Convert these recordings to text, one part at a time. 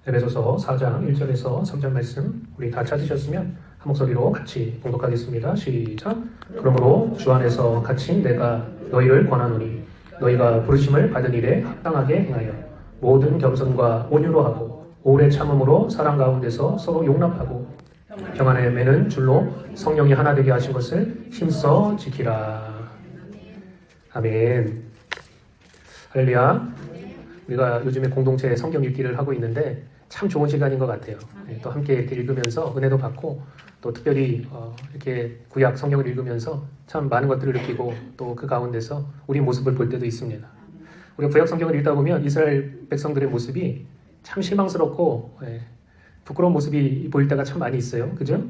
에베소서 4장 1절에서 3절 말씀 우리 다 찾으셨으면 한 목소리로 같이 봉독하겠습니다. 시작. 그러므로 주 안에서 갇힌 내가 너희를 권하노니 너희가 부르심을 받은 일에 합당하게 행하여 모든 겸손과 온유로 하고 오래 참음으로 사랑 가운데서 서로 용납하고 평안에 매는 줄로 성령이 하나 되게 하신 것을 힘써 지키라. 아멘. 할렐루야. 우리가 요즘에 공동체 성경 읽기를 하고 있는데 참 좋은 시간인 것 같아요. 또 함께 이렇게 읽으면서 은혜도 받고 또 특별히 이렇게 구약 성경을 읽으면서 참 많은 것들을 느끼고 또 그 가운데서 우리 모습을 볼 때도 있습니다. 우리가 구약 성경을 읽다 보면 이스라엘 백성들의 모습이 참 실망스럽고 부끄러운 모습이 보일 때가 참 많이 있어요. 그죠?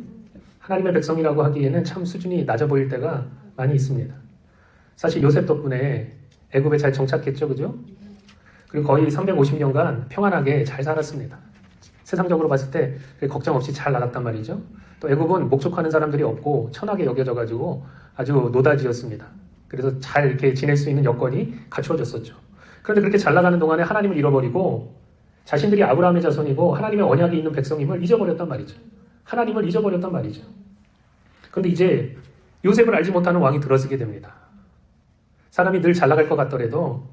하나님의 백성이라고 하기에는 참 수준이 낮아 보일 때가 많이 있습니다. 사실 요셉 덕분에 애굽에 잘 정착했죠. 그죠? 그리고 거의 350년간 평안하게 잘 살았습니다. 세상적으로 봤을 때 걱정 없이 잘 나갔단 말이죠. 또 애굽은 목축하는 사람들이 없고 천하게 여겨져가지고 아주 노다지였습니다. 그래서 잘 이렇게 지낼 수 있는 여건이 갖추어졌었죠. 그런데 그렇게 잘 나가는 동안에 하나님을 잃어버리고 자신들이 아브라함의 자손이고 하나님의 언약이 있는 백성임을 잊어버렸단 말이죠. 하나님을 잊어버렸단 말이죠. 그런데 이제 요셉을 알지 못하는 왕이 들어서게 됩니다. 사람이 늘 잘 나갈 것 같더라도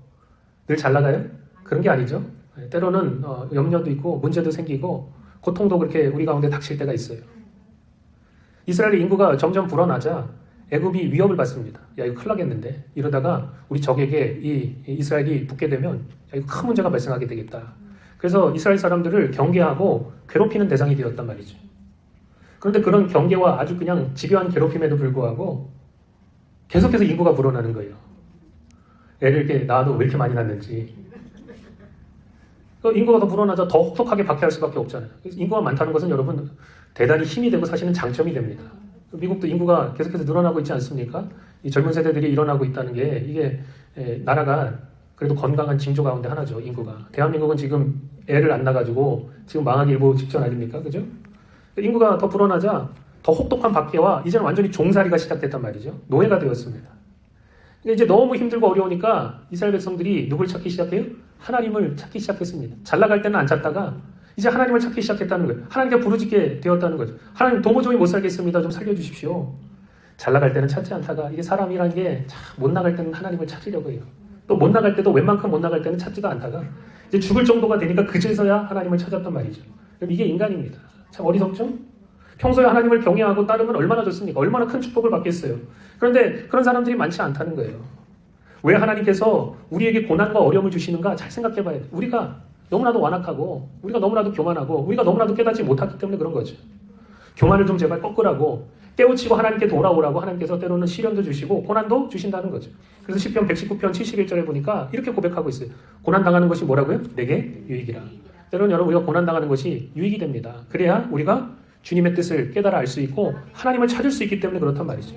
늘 잘 나가요? 그런 게 아니죠. 때로는 염려도 있고 문제도 생기고 고통도 그렇게 우리 가운데 닥칠 때가 있어요. 이스라엘의 인구가 점점 불어나자 애굽이 위협을 받습니다. 야, 이거 큰일 나겠는데 이러다가 우리 적에게 이 이스라엘이 붙게 되면 야, 이거 큰 문제가 발생하게 되겠다. 그래서 이스라엘 사람들을 경계하고 괴롭히는 대상이 되었단 말이죠. 그런데 그런 경계와 아주 그냥 집요한 괴롭힘에도 불구하고 계속해서 인구가 불어나는 거예요. 애를 이렇게 낳아도 왜 이렇게 많이 낳는지. 인구가 더 불어나자 더 혹독하게 박해할 수밖에 없잖아요. 인구가 많다는 것은 여러분 대단히 힘이 되고 사실은 장점이 됩니다. 미국도 인구가 계속해서 늘어나고 있지 않습니까? 이 젊은 세대들이 일어나고 있다는 게 이게 나라가 그래도 건강한 징조 가운데 하나죠. 인구가. 대한민국은 지금 애를 안 낳아가지고 지금 망하기 일보 직전 아닙니까? 그죠? 인구가 더 불어나자 더 혹독한 박해와 이제는 완전히 종살이가 시작됐단 말이죠. 노예가 되었습니다. 이제 너무 힘들고 어려우니까 이스라엘 백성들이 누굴 찾기 시작해요? 하나님을 찾기 시작했습니다. 잘 나갈 때는 안 찾다가 이제 하나님을 찾기 시작했다는 거예요. 하나님께 부르짖게 되었다는 거죠. 하나님 도무지 못 살겠습니다. 좀 살려주십시오. 잘 나갈 때는 찾지 않다가 이게 사람이란 게 참 못 나갈 때는 하나님을 찾으려고 해요. 또 못 나갈 때도 웬만큼 못 나갈 때는 찾지도 않다가 이제 죽을 정도가 되니까 그제서야 하나님을 찾았단 말이죠. 그럼 이게 인간입니다. 참 어리석죠? 평소에 하나님을 경외하고 따르면 얼마나 좋습니까? 얼마나 큰 축복을 받겠어요. 그런데 그런 사람들이 많지 않다는 거예요. 왜 하나님께서 우리에게 고난과 어려움을 주시는가 잘 생각해 봐야 돼요. 우리가 너무나도 완악하고 우리가 너무나도 교만하고 우리가 너무나도 깨닫지 못하기 때문에 그런 거죠. 교만을 좀 제발 꺾으라고 깨우치고 하나님께 돌아오라고 하나님께서 때로는 시련도 주시고 고난도 주신다는 거죠. 그래서 시편 119편 71절에 보니까 이렇게 고백하고 있어요. 고난당하는 것이 뭐라고요? 내게 유익이라. 때로는 여러분 우리가 고난당하는 것이 유익이 됩니다. 그래야 우리가 주님의 뜻을 깨달아 알 수 있고 하나님을 찾을 수 있기 때문에 그렇단 말이죠.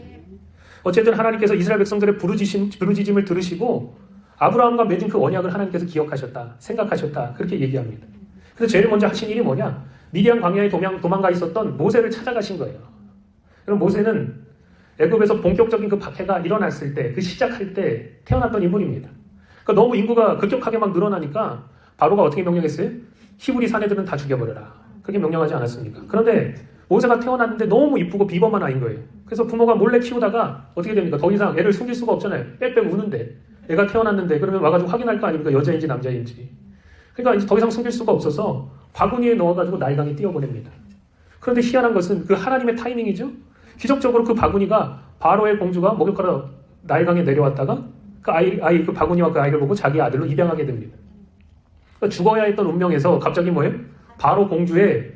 어쨌든 하나님께서 이스라엘 백성들의 부르짖음을 들으시고 아브라함과 맺은 그 언약을 하나님께서 기억하셨다, 생각하셨다 그렇게 얘기합니다. 그래서 제일 먼저 하신 일이 뭐냐? 미디안 광야에 도망가 있었던 모세를 찾아가신 거예요. 그럼 모세는 애굽에서 본격적인 그 박해가 일어났을 때, 그 시작할 때 태어났던 인물입니다. 그러니까 너무 인구가 급격하게 막 늘어나니까 바로가 어떻게 명령했어요? 히브리 사내들은 다 죽여버려라. 그렇게 명령하지 않았습니까? 그런데 모세가 태어났는데 너무 이쁘고 비범한 아이인 거예요. 그래서 부모가 몰래 키우다가 어떻게 됩니까? 더 이상 애를 숨길 수가 없잖아요. 빽빽 우는데. 애가 태어났는데 그러면 와가지고 확인할 거 아닙니까? 여자인지 남자인지. 그러니까 이제 더 이상 숨길 수가 없어서 바구니에 넣어가지고 나일강에 띄워보냅니다. 그런데 희한한 것은 그 하나님의 타이밍이죠. 기적적으로 그 바구니가 바로의 공주가 목욕하러 나일강에 내려왔다가 그 바구니와 그 아이를 보고 자기 아들로 입양하게 됩니다. 그러니까 죽어야 했던 운명에서 갑자기 뭐예요? 바로 공주의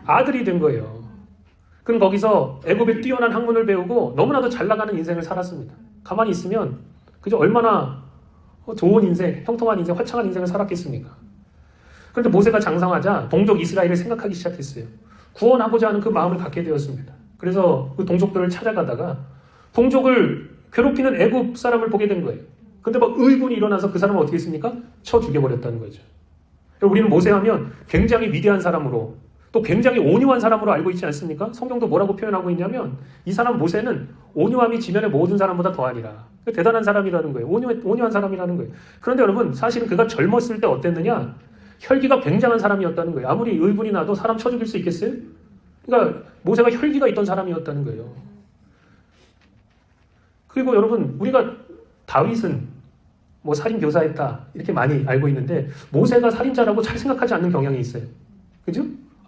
아들이 된 거예요. 그럼 거기서 애굽의 뛰어난 학문을 배우고 너무나도 잘 나가는 인생을 살았습니다. 가만히 있으면 그저 얼마나 좋은 인생, 형통한 인생, 화창한 인생을 살았겠습니까? 그런데 모세가 장성하자 동족 이스라엘을 생각하기 시작했어요. 구원하고자 하는 그 마음을 갖게 되었습니다. 그래서 그 동족들을 찾아가다가 동족을 괴롭히는 애굽 사람을 보게 된 거예요. 근데 막 의군이 일어나서 그 사람을 어떻게 했습니까? 쳐 죽여버렸다는 거죠. 우리는 모세하면 굉장히 위대한 사람으로 또 굉장히 온유한 사람으로 알고 있지 않습니까? 성경도 뭐라고 표현하고 있냐면 이 사람 모세는 온유함이 지면의 모든 사람보다 더하니라. 대단한 사람이라는 거예요. 온유한 사람이라는 거예요. 그런데 여러분 사실은 그가 젊었을 때 어땠느냐? 혈기가 굉장한 사람이었다는 거예요. 아무리 의분이 나도 사람 쳐 죽일 수 있겠어요? 그러니까 모세가 혈기가 있던 사람이었다는 거예요. 그리고 여러분, 우리가 다윗은 뭐 살인 교사했다 이렇게 많이 알고 있는데 모세가 살인자라고 잘 생각하지 않는 경향이 있어요. 그죠?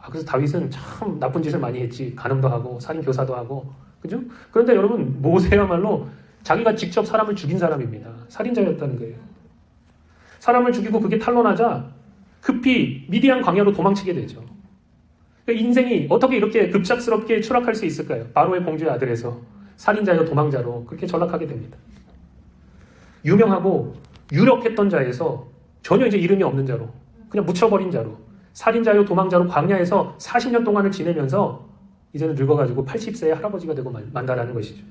그래서 다윗은 참 나쁜 짓을 많이 했지. 간음도 하고 살인 교사도 하고. 그죠? 그런데 여러분, 모세야말로 자기가 직접 사람을 죽인 사람입니다. 살인자였다는 거예요. 사람을 죽이고 그게 탄로나자 급히 미디안 광야로 도망치게 되죠. 그러니까 인생이 어떻게 이렇게 급작스럽게 추락할 수 있을까요? 바로의 공주의 아들에서 살인자여 도망자로 그렇게 전락하게 됩니다. 유명하고 유력했던 자에서 전혀 이제 이름이 없는 자로 그냥 묻혀버린 자로 살인자여 도망자로 광야에서 40년 동안을 지내면서 이제는 늙어가지고 80세의 할아버지가 되고 만다라는 것이죠.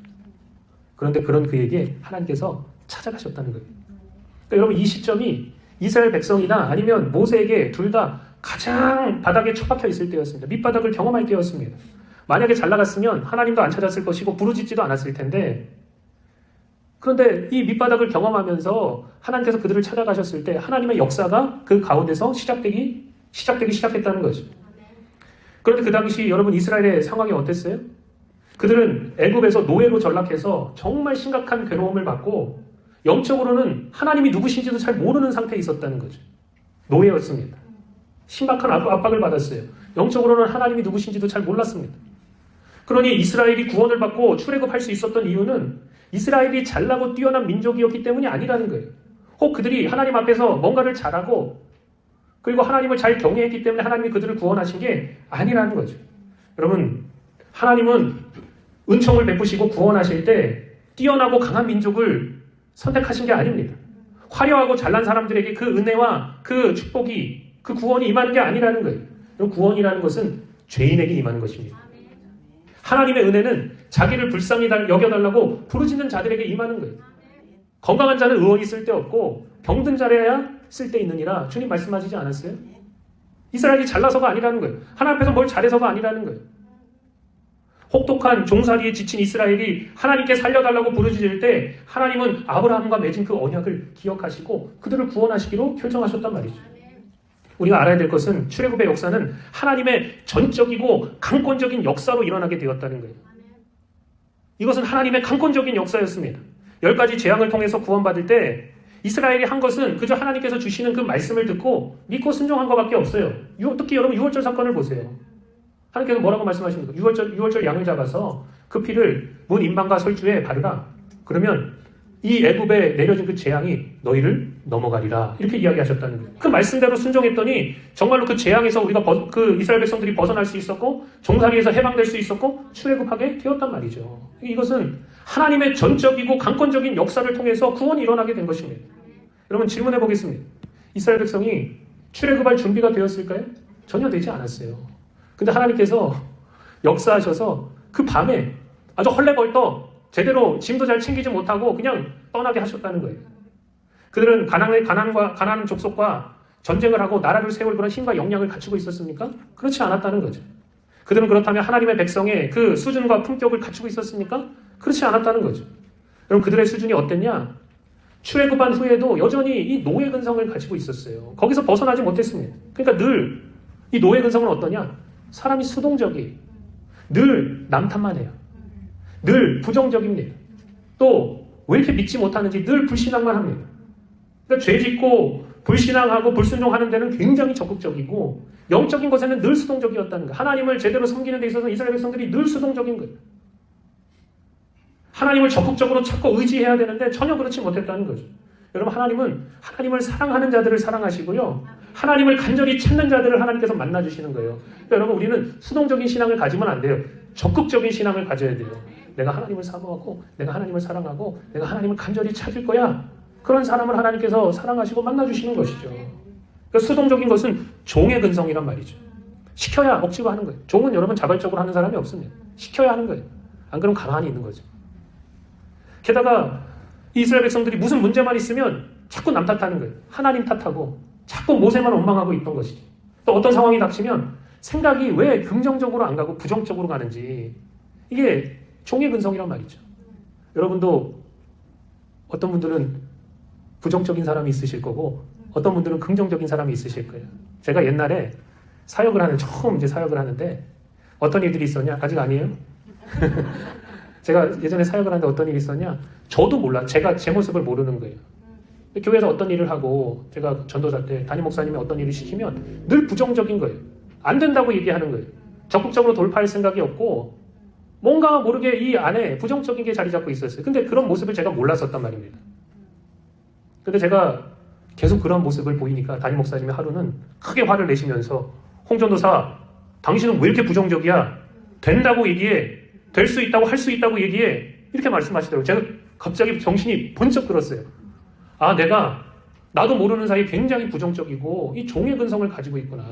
그런데 그런 그에게 하나님께서 찾아가셨다는 거예요. 그러니까 여러분, 이 시점이 이스라엘 백성이나 아니면 모세에게 둘 다 가장 바닥에 처박혀 있을 때였습니다. 밑바닥을 경험할 때였습니다. 만약에 잘 나갔으면 하나님도 안 찾았을 것이고 부르짖지도 않았을 텐데, 그런데 이 밑바닥을 경험하면서 하나님께서 그들을 찾아가셨을 때 하나님의 역사가 그 가운데서 시작되기 시작했다는 거죠. 그런데 그 당시 여러분, 이스라엘의 상황이 어땠어요? 그들은 애굽에서 노예로 전락해서 정말 심각한 괴로움을 받고 영적으로는 하나님이 누구신지도 잘 모르는 상태에 있었다는 거죠. 노예였습니다. 심각한 압박을 받았어요. 영적으로는 하나님이 누구신지도 잘 몰랐습니다. 그러니 이스라엘이 구원을 받고 출애굽할 수 있었던 이유는 이스라엘이 잘나고 뛰어난 민족이었기 때문이 아니라는 거예요. 혹 그들이 하나님 앞에서 뭔가를 잘하고 그리고 하나님을 잘 경외했기 때문에 하나님이 그들을 구원하신 게 아니라는 거죠. 여러분, 하나님은 은총을 베푸시고 구원하실 때 뛰어나고 강한 민족을 선택하신 게 아닙니다. 화려하고 잘난 사람들에게 그 은혜와 그 축복이, 그 구원이 임하는 게 아니라는 거예요. 구원이라는 것은 죄인에게 임하는 것입니다. 하나님의 은혜는 자기를 불쌍히 여겨달라고 부르짖는 자들에게 임하는 거예요. 건강한 자는 의원이 쓸데없고 병든 자라야 쓸데있느니라 주님 말씀하시지 않았어요? 이스라엘이 잘나서가 아니라는 거예요. 하나님 앞에서 뭘 잘해서가 아니라는 거예요. 혹독한 종살이에 지친 이스라엘이 하나님께 살려달라고 부르짖을 때 하나님은 아브라함과 맺은 그 언약을 기억하시고 그들을 구원하시기로 결정하셨단 말이죠. 우리가 알아야 될 것은 출애굽의 역사는 하나님의 전적이고 강권적인 역사로 일어나게 되었다는 거예요. 이것은 하나님의 강권적인 역사였습니다. 10가지 재앙을 통해서 구원받을 때 이스라엘이 한 것은 그저 하나님께서 주시는 그 말씀을 듣고 믿고 순종한 것밖에 없어요. 특히 여러분 6월절 사건을 보세요. 하나님께서 뭐라고 말씀하십니까? 6월절 양을 잡아서 그 피를 문 임방과 설주에 바르라. 그러면 이 애굽에 내려진 그 재앙이 너희를 넘어가리라. 이렇게 이야기하셨다는 거예요. 그 말씀대로 순종했더니 정말로 그 재앙에서 우리가 그 이스라엘 백성들이 벗어날 수 있었고 종살이에서 해방될 수 있었고 출애굽하게 되었단 말이죠. 이것은 하나님의 전적이고 강권적인 역사를 통해서 구원이 일어나게 된 것입니다. 여러분, 질문해 보겠습니다. 이스라엘 백성이 출애굽할 준비가 되었을까요? 전혀 되지 않았어요. 근데 하나님께서 역사하셔서 그 밤에 아주 헐레벌떡 제대로 짐도 잘 챙기지 못하고 그냥 떠나게 하셨다는 거예요. 그들은 가나안 족속과 전쟁을 하고 나라를 세울 그런 힘과 역량을 갖추고 있었습니까? 그렇지 않았다는 거죠. 그들은 그렇다면 하나님의 백성의 그 수준과 품격을 갖추고 있었습니까? 그렇지 않았다는 거죠. 여러분, 그들의 수준이 어땠냐? 출애굽한 후에도 여전히 이 노예 근성을 가지고 있었어요. 거기서 벗어나지 못했습니다. 그러니까 늘 이 노예 근성은 어떠냐? 사람이 수동적이, 늘 남탓만 해요. 늘 부정적입니다. 또 왜 이렇게 믿지 못하는지 늘 불신앙만 합니다. 그러니까 죄 짓고 불신앙하고 불순종하는 데는 굉장히 적극적이고 영적인 것에는 늘 수동적이었다는 거예요. 하나님을 제대로 섬기는 데 있어서 이스라엘 백성들이 늘 수동적인 거예요. 하나님을 적극적으로 찾고 의지해야 되는데 전혀 그렇지 못했다는 거죠. 여러분, 하나님은 하나님을 사랑하는 자들을 사랑하시고요. 하나님을 간절히 찾는 자들을 하나님께서 만나주시는 거예요. 그러니까 여러분, 우리는 수동적인 신앙을 가지면 안 돼요. 적극적인 신앙을 가져야 돼요. 내가 하나님을 사모하고 내가 하나님을 사랑하고 내가 하나님을 간절히 찾을 거야. 그런 사람을 하나님께서 사랑하시고 만나주시는 것이죠. 그러니까 수동적인 것은 종의 근성이란 말이죠. 시켜야 억지로 하는 거예요. 종은 여러분 자발적으로 하는 사람이 없습니다. 시켜야 하는 거예요. 안 그러면 가만히 있는 거죠. 게다가 이스라엘 백성들이 무슨 문제만 있으면 자꾸 남 탓하는 거예요. 하나님 탓하고 자꾸 모세만 원망하고 있던 것이죠. 또 어떤 상황이 닥치면 생각이 왜 긍정적으로 안 가고 부정적으로 가는지, 이게 종의 근성이란 말이죠. 여러분도 어떤 분들은 부정적인 사람이 있으실 거고 어떤 분들은 긍정적인 사람이 있으실 거예요. 제가 옛날에 처음 이제 사역을 하는데 어떤 일들이 있었냐? 아직 아니에요? 제가 예전에 사역을 하는데 어떤 일이 있었냐? 저도 몰라. 제가 제 모습을 모르는 거예요. 교회에서 어떤 일을 하고 제가 전도사 때 담임 목사님이 어떤 일을 시키면 늘 부정적인 거예요. 안 된다고 얘기하는 거예요. 적극적으로 돌파할 생각이 없고 뭔가 모르게 이 안에 부정적인 게 자리 잡고 있었어요. 근데 그런 모습을 제가 몰랐었단 말입니다. 근데 제가 계속 그런 모습을 보이니까 담임 목사님이 하루는 크게 화를 내시면서 홍 전도사, 당신은 왜 이렇게 부정적이야? 된다고 얘기해. 될 수 있다고 할 수 있다고 얘기해. 이렇게 말씀하시더라고요. 제가 갑자기 정신이 번쩍 들었어요. 아, 나도 모르는 사이에 굉장히 부정적이고 이 종의 근성을 가지고 있구나.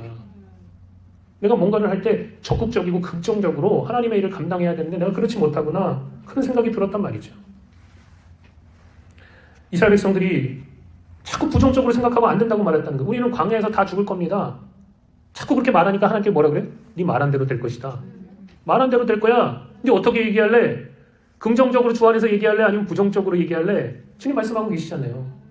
내가 뭔가를 할 때 적극적이고 긍정적으로 하나님의 일을 감당해야 되는데 내가 그렇지 못하구나. 그런 생각이 들었단 말이죠. 이스라엘 백성들이 자꾸 부정적으로 생각하고 안 된다고 말했다는 거예요. 우리는 광야에서 다 죽을 겁니다. 자꾸 그렇게 말하니까 하나님께 뭐라 그래요? 네 말한 대로 될 것이다. 말한 대로 될 거야. 근데 어떻게 얘기할래? 긍정적으로 주 안에서 얘기할래? 아니면 부정적으로 얘기할래? 주님 말씀하고 계시잖아요.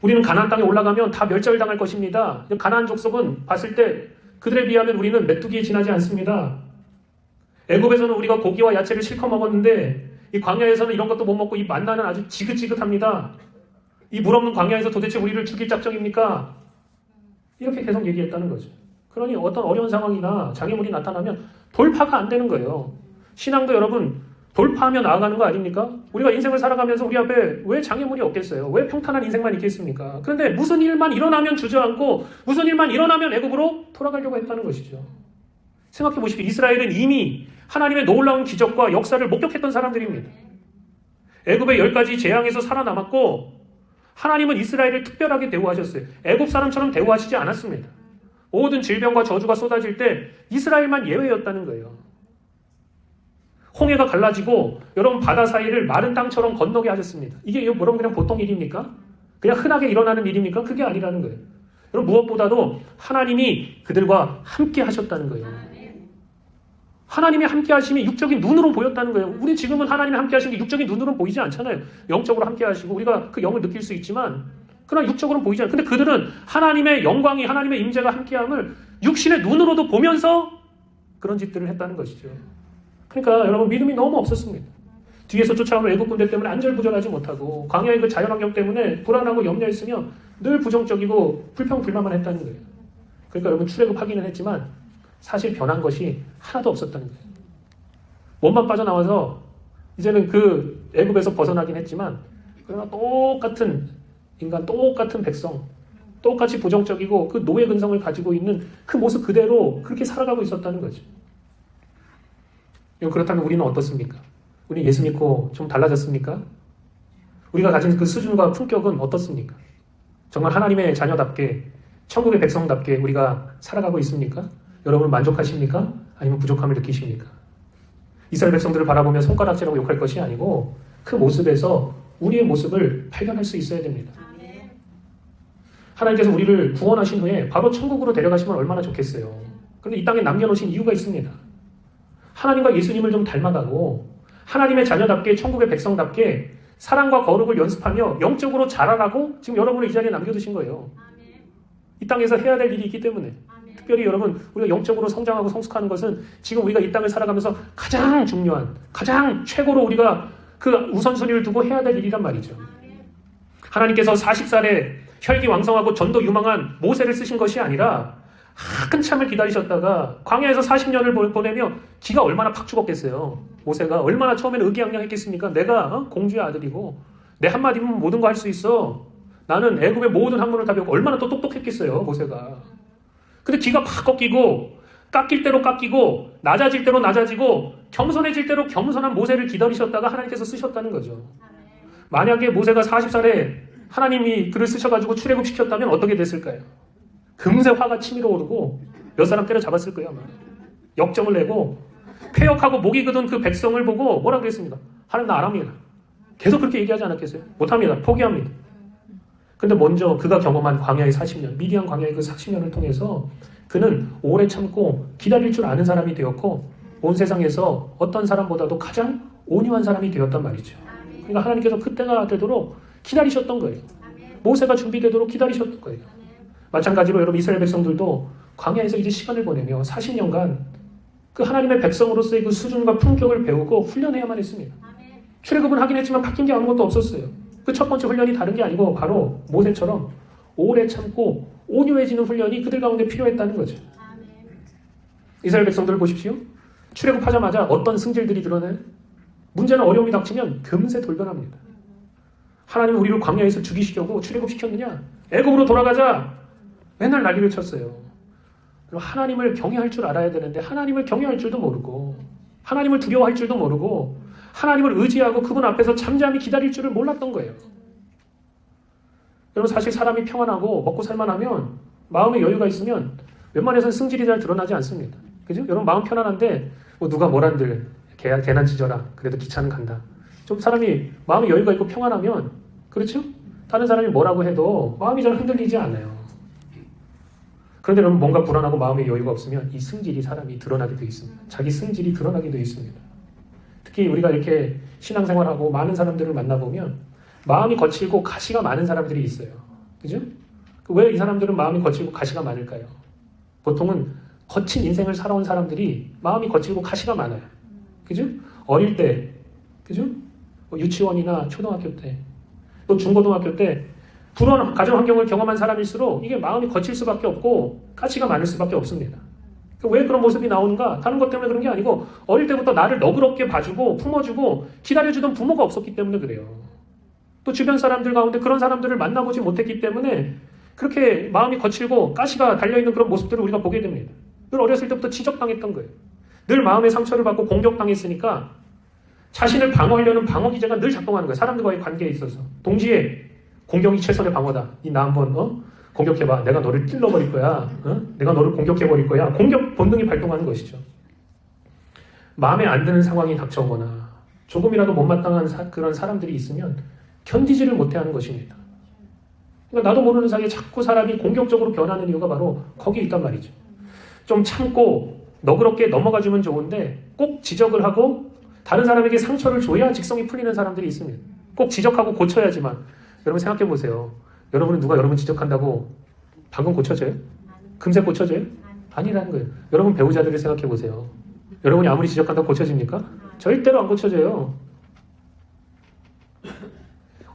우리는 가나안 땅에 올라가면 다 멸절당할 것입니다. 가나안 족속은 봤을 때 그들에 비하면 우리는 메뚜기에 지나지 않습니다. 애굽에서는 우리가 고기와 야채를 실컷 먹었는데 이 광야에서는 이런 것도 못 먹고 이 만나는 아주 지긋지긋합니다. 이 물 없는 광야에서 도대체 우리를 죽일 작정입니까? 이렇게 계속 얘기했다는 거죠. 그러니 어떤 어려운 상황이나 장애물이 나타나면 돌파가 안 되는 거예요. 신앙도 여러분 돌파하며 나아가는 거 아닙니까? 우리가 인생을 살아가면서 우리 앞에 왜 장애물이 없겠어요? 왜 평탄한 인생만 있겠습니까? 그런데 무슨 일만 일어나면 주저앉고 무슨 일만 일어나면 애굽으로 돌아가려고 했다는 것이죠. 생각해 보십시오. 이스라엘은 이미 하나님의 놀라운 기적과 역사를 목격했던 사람들입니다. 애굽의 10가지 재앙에서 살아남았고 하나님은 이스라엘을 특별하게 대우하셨어요. 애굽 사람처럼 대우하시지 않았습니다. 모든 질병과 저주가 쏟아질 때 이스라엘만 예외였다는 거예요. 홍해가 갈라지고 여러분 바다 사이를 마른 땅처럼 건너게 하셨습니다. 이게 여러분 그냥 보통 일입니까? 그냥 흔하게 일어나는 일입니까? 그게 아니라는 거예요. 여러분 무엇보다도 하나님이 그들과 함께 하셨다는 거예요. 하나님이 함께 하심이 육적인 눈으로 보였다는 거예요. 우리 지금은 하나님이 함께 하신 게 육적인 눈으로는 보이지 않잖아요. 영적으로 함께 하시고 우리가 그 영을 느낄 수 있지만 그러나 육적으로는 보이지 않아요. 근데 그들은 하나님의 영광이 하나님의 임재가 함께함을 육신의 눈으로도 보면서 그런 짓들을 했다는 것이죠. 그러니까 여러분 믿음이 너무 없었습니다. 뒤에서 쫓아오는 애국 군대 때문에 안절부절하지 못하고 광야의 그 자연환경 때문에 불안하고 염려했으며 늘 부정적이고 불평불만만 했다는 거예요. 그러니까 여러분 출애굽하기는 했지만 사실 변한 것이 하나도 없었다는 거예요. 몸만 빠져나와서 이제는 그 애굽에서 벗어나긴 했지만 그러나 똑같은 인간, 똑같은 백성, 똑같이 부정적이고 그 노예 근성을 가지고 있는 그 모습 그대로 그렇게 살아가고 있었다는 거죠. 그렇다면 우리는 어떻습니까? 우리 예수 믿고 좀 달라졌습니까? 우리가 가진 그 수준과 품격은 어떻습니까? 정말 하나님의 자녀답게 천국의 백성답게 우리가 살아가고 있습니까? 여러분 만족하십니까? 아니면 부족함을 느끼십니까? 이스라엘 백성들을 바라보며 손가락질하고 욕할 것이 아니고 그 모습에서 우리의 모습을 발견할 수 있어야 됩니다. 하나님께서 우리를 구원하신 후에 바로 천국으로 데려가시면 얼마나 좋겠어요. 그런데 이 땅에 남겨놓으신 이유가 있습니다. 하나님과 예수님을 좀 닮아가고 하나님의 자녀답게 천국의 백성답게 사랑과 거룩을 연습하며 영적으로 자라라고 지금 여러분을 이 자리에 남겨두신 거예요. 이 땅에서 해야 될 일이 있기 때문에 특별히 여러분 우리가 영적으로 성장하고 성숙하는 것은 지금 우리가 이 땅을 살아가면서 가장 중요한 가장 최고로 우리가 그 우선순위를 두고 해야 될 일이란 말이죠. 하나님께서 40살에 혈기왕성하고 전도 유망한 모세를 쓰신 것이 아니라 한참을 기다리셨다가 광야에서 40년을 보내며 기가 얼마나 팍 죽었겠어요. 모세가 얼마나 처음에는 의기양양했겠습니까? 내가 공주의 아들이고 내 한마디면 모든 거 할 수 있어. 나는 애굽의 모든 학문을 다 배우고 얼마나 또 똑똑했겠어요. 모세가. 근데 기가 팍 꺾이고 깎일 대로 깎이고 낮아질 대로 낮아지고 겸손해질 대로 겸손한 모세를 기다리셨다가 하나님께서 쓰셨다는 거죠. 만약에 모세가 40살에 하나님이 그를 쓰셔가지고 출애굽시켰다면 어떻게 됐을까요? 금세 화가 치밀어 오르고 몇 사람 때려잡았을 거예요. 아마. 역정을 내고 폐역하고 목이 굳은 그 백성을 보고 뭐라 그랬습니다. 하나님 나 안 합니다. 계속 그렇게 얘기하지 않았겠어요? 못합니다. 포기합니다. 근데 먼저 그가 경험한 광야의 40년, 미디안 광야의 그 40년을 통해서 그는 오래 참고 기다릴 줄 아는 사람이 되었고 온 세상에서 어떤 사람보다도 가장 온유한 사람이 되었단 말이죠. 그러니까 하나님께서 그때가 되도록 기다리셨던 거예요. 모세가 준비되도록 기다리셨던 거예요. 마찬가지로 여러분 이스라엘 백성들도 광야에서 이제 시간을 보내며 40년간 그 하나님의 백성으로서의 그 수준과 품격을 배우고 훈련해야만 했습니다. 출애굽은 하긴 했지만 바뀐 게 아무것도 없었어요. 그 첫 번째 훈련이 다른 게 아니고 바로 모세처럼 오래 참고 온유해지는 훈련이 그들 가운데 필요했다는 거죠. 이스라엘 백성들을 보십시오. 출애굽하자마자 어떤 승질들이 드러나요? 문제는 어려움이 닥치면 금세 돌변합니다. 하나님 우리를 광야에서 죽이시려고 출애굽시켰느냐? 애굽으로 돌아가자! 맨날 난리를 쳤어요. 하나님을 경외할 줄 알아야 되는데 하나님을 경외할 줄도 모르고 하나님을 두려워할 줄도 모르고 하나님을 의지하고 그분 앞에서 잠잠히 기다릴 줄을 몰랐던 거예요. 여러분 사실 사람이 평안하고 먹고 살만하면 마음에 여유가 있으면 웬만해서는 승질이 잘 드러나지 않습니다. 그죠? 여러분 마음 편안한데 뭐 누가 뭐란들 개난 짖어라 그래도 기차는 간다. 좀 사람이 마음에 여유가 있고 평안하면 그렇죠? 다른 사람이 뭐라고 해도 마음이 잘 흔들리지 않아요. 그런데 여러분 뭔가 불안하고 마음에 여유가 없으면 이 승질이 사람이 드러나게 되어 있습니다. 자기 승질이 드러나게 되어 있습니다. 특히 우리가 이렇게 신앙생활하고 많은 사람들을 만나보면 마음이 거칠고 가시가 많은 사람들이 있어요. 그죠? 왜 이 사람들은 마음이 거칠고 가시가 많을까요? 보통은 거친 인생을 살아온 사람들이 마음이 거칠고 가시가 많아요. 그죠? 어릴 때, 그죠? 유치원이나 초등학교 때, 또 중고등학교 때 불안한 가정 환경을 경험한 사람일수록 이게 마음이 거칠 수밖에 없고 가치가 많을 수밖에 없습니다. 왜 그런 모습이 나오는가? 다른 것 때문에 그런 게 아니고 어릴 때부터 나를 너그럽게 봐주고 품어주고 기다려주던 부모가 없었기 때문에 그래요. 또 주변 사람들 가운데 그런 사람들을 만나보지 못했기 때문에 그렇게 마음이 거칠고 가시가 달려있는 그런 모습들을 우리가 보게 됩니다. 늘 어렸을 때부터 지적당했던 거예요. 늘 마음의 상처를 받고 공격당했으니까 자신을 방어하려는 방어 기제가 늘 작동하는 거예요. 사람들과의 관계에 있어서. 동시에 공격이 최선의 방어다. 나 한번 공격해봐. 내가 너를 찔러버릴 거야. 내가 너를 공격해버릴 거야. 공격 본능이 발동하는 것이죠. 마음에 안 드는 상황이 닥쳐오거나 조금이라도 못마땅한 그런 사람들이 있으면 견디지를 못해하는 것입니다. 그러니까 나도 모르는 사이에 자꾸 사람이 공격적으로 변하는 이유가 바로 거기에 있단 말이죠. 좀 참고 너그럽게 넘어가주면 좋은데 꼭 지적을 하고 다른 사람에게 상처를 줘야 직성이 풀리는 사람들이 있습니다. 꼭 지적하고 고쳐야지만. 여러분 생각해 보세요. 여러분은 누가 여러분 지적한다고 방금 고쳐져요? 금세 고쳐져요? 아니라는 거예요. 여러분 배우자들을 생각해 보세요. 여러분이 아무리 지적한다고 고쳐집니까? 절대로 안 고쳐져요.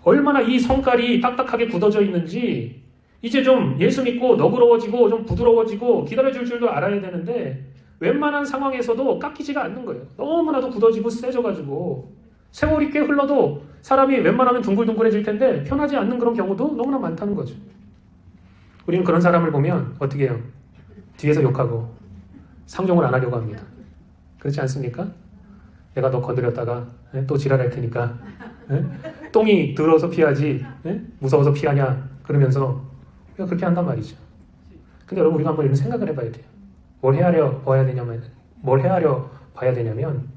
얼마나 이 성깔이 딱딱하게 굳어져 있는지 이제 좀 예수 믿고 너그러워지고 좀 부드러워지고 기다려줄 줄도 알아야 되는데 웬만한 상황에서도 깎이지가 않는 거예요. 너무나도 굳어지고 세져가지고 세월이 꽤 흘러도 사람이 웬만하면 둥글둥글해질 텐데 편하지 않는 그런 경우도 너무나 많다는 거죠. 우리는 그런 사람을 보면 어떻게 해요? 뒤에서 욕하고 상종을 안 하려고 합니다. 그렇지 않습니까? 내가 너 건드렸다가 또 지랄할 테니까 똥이 더러워서 피하지 무서워서 피하냐 그러면서 그렇게 한단 말이죠. 근데 여러분 우리가 한번 이런 생각을 해봐야 돼요. 뭘 헤아려 봐야 되냐면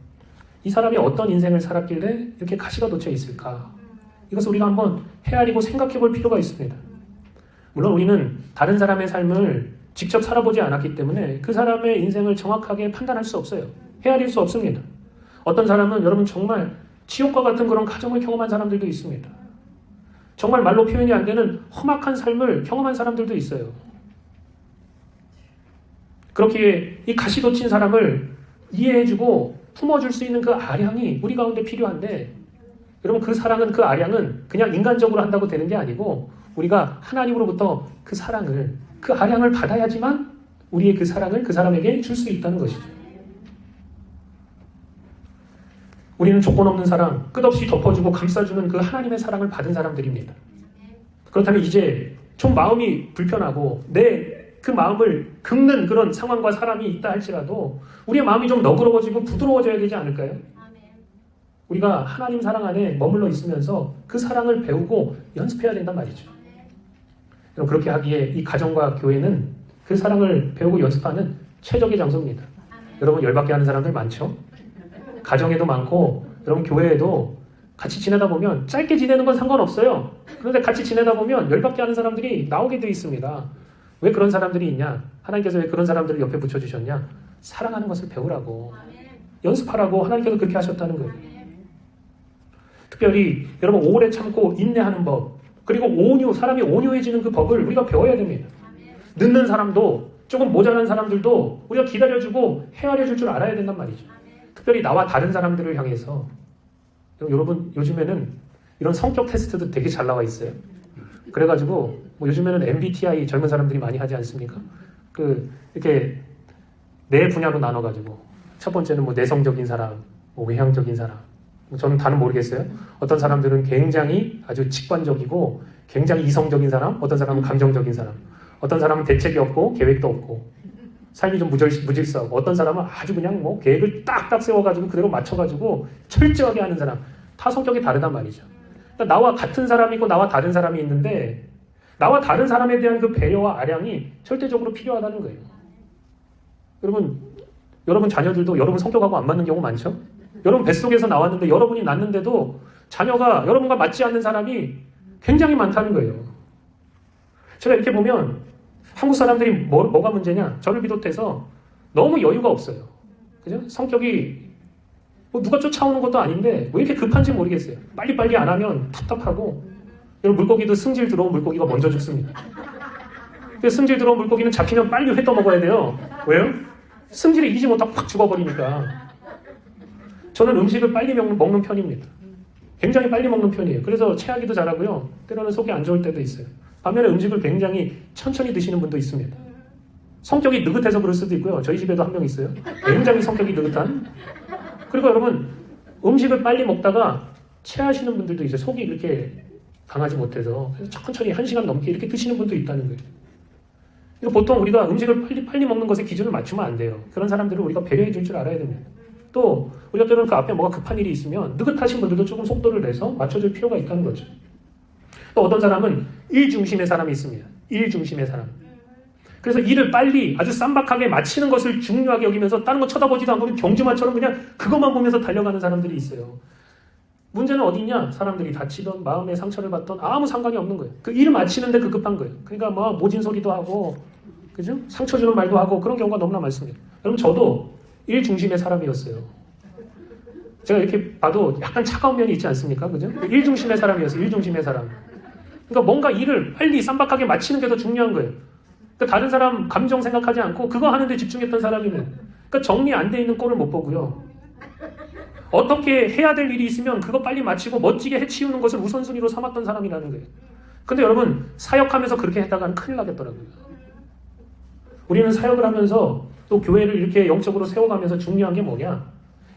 이 사람이 어떤 인생을 살았길래 이렇게 가시가 돋쳐 있을까? 이것을 우리가 한번 헤아리고 생각해 볼 필요가 있습니다. 물론 우리는 다른 사람의 삶을 직접 살아보지 않았기 때문에 그 사람의 인생을 정확하게 판단할 수 없어요. 헤아릴 수 없습니다. 어떤 사람은 여러분 정말 지옥과 같은 그런 가정을 경험한 사람들도 있습니다. 정말 말로 표현이 안 되는 험악한 삶을 경험한 사람들도 있어요. 그렇기에 이 가시 돋친 사람을 이해해주고 품어줄 수 있는 그 아량이 우리 가운데 필요한데 여러분 그 사랑은 그 아량은 그냥 인간적으로 한다고 되는 게 아니고 우리가 하나님으로부터 그 사랑을 그 아량을 받아야지만 우리의 그 사랑을 그 사람에게 줄 수 있다는 것이죠. 우리는 조건 없는 사랑, 끝없이 덮어주고 감싸주는 그 하나님의 사랑을 받은 사람들입니다. 그렇다면 이제 좀 마음이 불편하고 내 그 마음을 긁는 그런 상황과 사람이 있다 할지라도 우리의 마음이 좀 너그러워지고 부드러워져야 되지 않을까요? 우리가 하나님 사랑 안에 머물러 있으면서 그 사랑을 배우고 연습해야 된단 말이죠. 그렇게 하기에 이 가정과 교회는 그 사랑을 배우고 연습하는 최적의 장소입니다. 여러분 열받게 하는 사람들 많죠? 가정에도 많고 여러분 교회에도 같이 지내다 보면 짧게 지내는 건 상관없어요. 그런데 같이 지내다 보면 열받게 하는 사람들이 나오게 돼 있습니다. 왜 그런 사람들이 있냐? 하나님께서 왜 그런 사람들을 옆에 붙여주셨냐? 사랑하는 것을 배우라고 연습하라고 하나님께서 그렇게 하셨다는 거예요. 특별히 여러분 오래 참고 인내하는 법 그리고 사람이 온유해지는 그 법을 우리가 배워야 됩니다. 늦는 사람도 조금 모자란 사람들도 우리가 기다려주고 헤아려줄 줄 알아야 된단 말이죠. 특별히 나와 다른 사람들을 향해서. 여러분 요즘에는 이런 성격 테스트도 되게 잘 나와 있어요. 그래가지고 뭐 요즘에는 MBTI 젊은 사람들이 많이 하지 않습니까? 이렇게 네 분야로 나눠가지고 첫 번째는 뭐 내성적인 사람, 뭐 외향적인 사람. 저는 다는 모르겠어요. 어떤 사람들은 굉장히 아주 직관적이고 굉장히 이성적인 사람, 어떤 사람은 감정적인 사람, 어떤 사람은 대책이 없고 계획도 없고 삶이 좀 무질서하고, 어떤 사람은 아주 그냥 뭐 계획을 딱딱 세워가지고 그대로 맞춰가지고 철저하게 하는 사람. 다 성격이 다르단 말이죠. 그러니까 나와 같은 사람이 있고 나와 다른 사람이 있는데 나와 다른 사람에 대한 그 배려와 아량이 절대적으로 필요하다는 거예요. 여러분 자녀들도 여러분 성격하고 안 맞는 경우 많죠? 여러분 뱃속에서 나왔는데 여러분이 낳는데도 자녀가 여러분과 맞지 않는 사람이 굉장히 많다는 거예요. 제가 이렇게 보면 한국 사람들이 뭐가 문제냐? 저를 비롯해서 너무 여유가 없어요. 그죠? 성격이 뭐 누가 쫓아오는 것도 아닌데 왜 이렇게 급한지 모르겠어요. 빨리빨리 안 하면 답답하고. 여러분 물고기도 승질 들어온 물고기가 먼저 죽습니다. 승질 들어온 물고기는 잡히면 빨리 회 떠먹어야 돼요. 왜요? 승질을 이기지 못하고 확 죽어버리니까. 저는 음식을 빨리 먹는 편입니다. 굉장히 빨리 먹는 편이에요. 그래서 체하기도 잘하고요. 때로는 속이 안 좋을 때도 있어요. 반면에 음식을 굉장히 천천히 드시는 분도 있습니다. 성격이 느긋해서 그럴 수도 있고요. 저희 집에도 한 명 있어요. 굉장히 성격이 느긋한. 그리고 여러분 음식을 빨리 먹다가 체하시는 분들도 있어요. 속이 이렇게 강하지 못해서. 그래서 천천히 1시간 넘게 이렇게 드시는 분도 있다는 거예요. 그러니까 보통 우리가 음식을 빨리 먹는 것에 기준을 맞추면 안 돼요. 그런 사람들을 우리가 배려해 줄 줄 알아야 됩니다. 또 우리가 때로는 그 앞에 뭐가 급한 일이 있으면 느긋하신 분들도 조금 속도를 내서 맞춰줄 필요가 있다는 거죠. 또 어떤 사람은 일 중심의 사람이 있습니다. 일 중심의 사람. 그래서 일을 빨리 아주 쌈박하게 마치는 것을 중요하게 여기면서 다른 거 쳐다보지도 않고 경주마처럼 그냥 그것만 보면서 달려가는 사람들이 있어요. 문제는 어디 있냐? 사람들이 다치던 마음의 상처를 받던 아무 상관이 없는 거예요. 그 일을 마치는데 급한 거예요. 그러니까 뭐 모진 소리도 하고, 그죠? 상처 주는 말도 하고 그런 경우가 너무나 많습니다. 여러분 저도 일 중심의 사람이었어요. 제가 이렇게 봐도 약간 차가운 면이 있지 않습니까? 그죠? 일 중심의 사람이었어요. 일 중심의 사람. 그러니까 뭔가 일을 빨리 쌈박하게 마치는 게 더 중요한 거예요. 그러니까 다른 사람 감정 생각하지 않고 그거 하는데 집중했던 사람이면, 그러니까 정리 안 돼 있는 꼴을 못 보고요. 어떻게 해야 될 일이 있으면 그거 빨리 마치고 멋지게 해치우는 것을 우선순위로 삼았던 사람이라는 거예요. 근데 여러분 사역하면서 그렇게 했다가는 큰일 나겠더라고요. 우리는 사역을 하면서 또 교회를 이렇게 영적으로 세워가면서 중요한 게 뭐냐?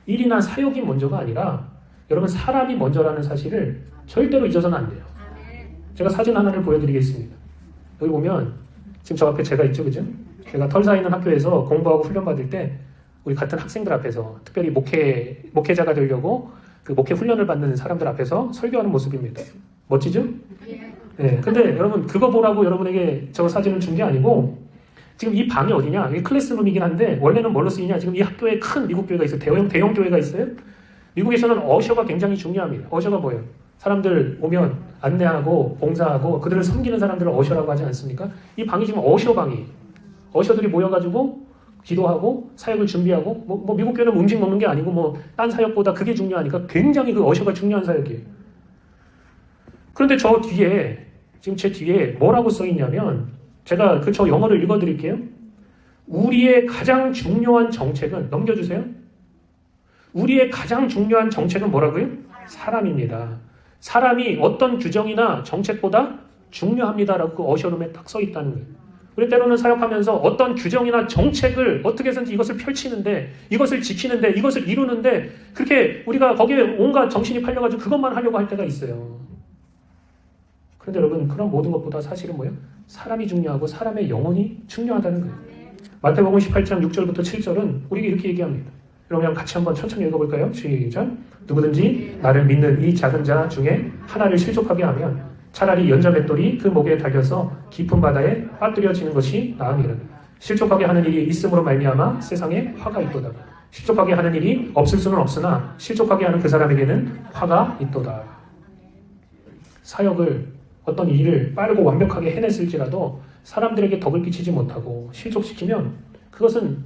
일이나 사역이 먼저가 아니라 여러분 사람이 먼저라는 사실을 절대로 잊어서는 안 돼요. 제가 사진 하나를 보여드리겠습니다. 여기 보면 지금 저 앞에 제가 있죠, 그죠? 제가 털사 있는 학교에서 공부하고 훈련 받을 때 우리 같은 학생들 앞에서 특별히 목회자가 되려고 그 목회 훈련을 받는 사람들 앞에서 설교하는 모습입니다. 멋지죠? 네. 근데 여러분 그거 보라고 여러분에게 저 사진을 준 게 아니고 지금 이 방이 어디냐? 이게 클래스룸이긴 한데 원래는 뭘로 쓰이냐? 지금 이 학교에 큰 미국 교회가 있어요. 대형 교회가 있어요. 미국에서는 어셔가 굉장히 중요합니다. 어셔가 뭐예요? 사람들 오면 안내하고 봉사하고 그들을 섬기는 사람들을 어셔라고 하지 않습니까? 이 방이 지금 어셔방이에요. 어셔들이 모여가지고 기도하고 사역을 준비하고 뭐 미국 교회는 음식 먹는 게 아니고 뭐 딴 사역보다 그게 중요하니까 굉장히 그 어셔가 중요한 사역이에요. 그런데 저 뒤에 지금 제 뒤에 뭐라고 써 있냐면 제가 저 영어를 읽어드릴게요. 우리의 가장 중요한 정책은 넘겨주세요. 우리의 가장 중요한 정책은 뭐라고요? 사람입니다. 사람이 어떤 규정이나 정책보다 중요합니다라고 그 어셔룸에 딱 써 있다는 거예요. 우리 때로는 사역하면서 어떤 규정이나 정책을 어떻게 해서든지 이것을 펼치는데, 이것을 지키는데, 이것을 이루는데 그렇게 우리가 거기에 온갖 정신이 팔려가지고 그것만 하려고 할 때가 있어요. 그런데 여러분 그런 모든 것보다 사실은 뭐예요? 사람이 중요하고 사람의 영혼이 중요하다는 거예요. 마태복음 18장 6절부터 7절은 우리에게 이렇게 얘기합니다. 여러분 같이 한번 천천히 읽어볼까요? 시작. 누구든지 나를 믿는 이 작은 자 중에 하나를 실족하게 하면 차라리 연자맷돌이 그 목에 달려서 깊은 바다에 빠뜨려지는 것이 나으니라. 실족하게 하는 일이 있음으로 말미암아 세상에 화가 있도다. 실족하게 하는 일이 없을 수는 없으나 실족하게 하는 그 사람에게는 화가 있도다. 사역을 어떤 일을 빠르고 완벽하게 해냈을지라도 사람들에게 덕을 끼치지 못하고 실족시키면 그것은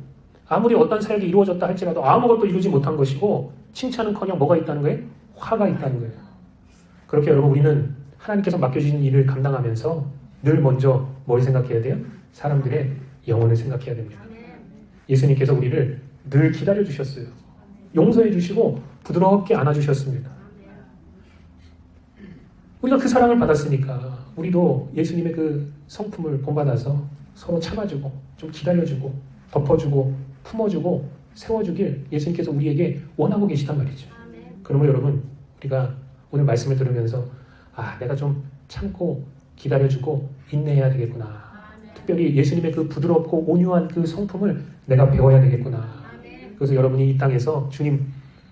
아무리 어떤 사역이 이루어졌다 할지라도 아무것도 이루지 못한 것이고 칭찬은커녕 뭐가 있다는 거예요? 화가 있다는 거예요. 그렇게 여러분 우리는 하나님께서 맡겨주신 일을 감당하면서 늘 먼저 뭘 생각해야 돼요? 사람들의 영혼을 생각해야 됩니다. 예수님께서 우리를 늘 기다려 주셨어요. 용서해 주시고 부드럽게 안아주셨습니다. 우리가 그 사랑을 받았으니까 우리도 예수님의 그 성품을 본받아서 서로 참아주고 좀 기다려주고 덮어주고 품어주고 세워주길 예수님께서 우리에게 원하고 계시단 말이죠. 그러므로 여러분, 우리가 오늘 말씀을 들으면서 내가 좀 참고 기다려주고 인내해야 되겠구나. 특별히 예수님의 그 부드럽고 온유한 그 성품을 내가 배워야 되겠구나. 그래서 여러분이 이 땅에서 주님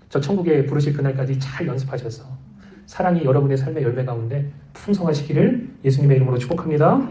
저 천국에 부르실 그날까지 잘 연습하셔서 사랑이 여러분의 삶의 열매 가운데 풍성하시기를 예수님의 이름으로 축복합니다.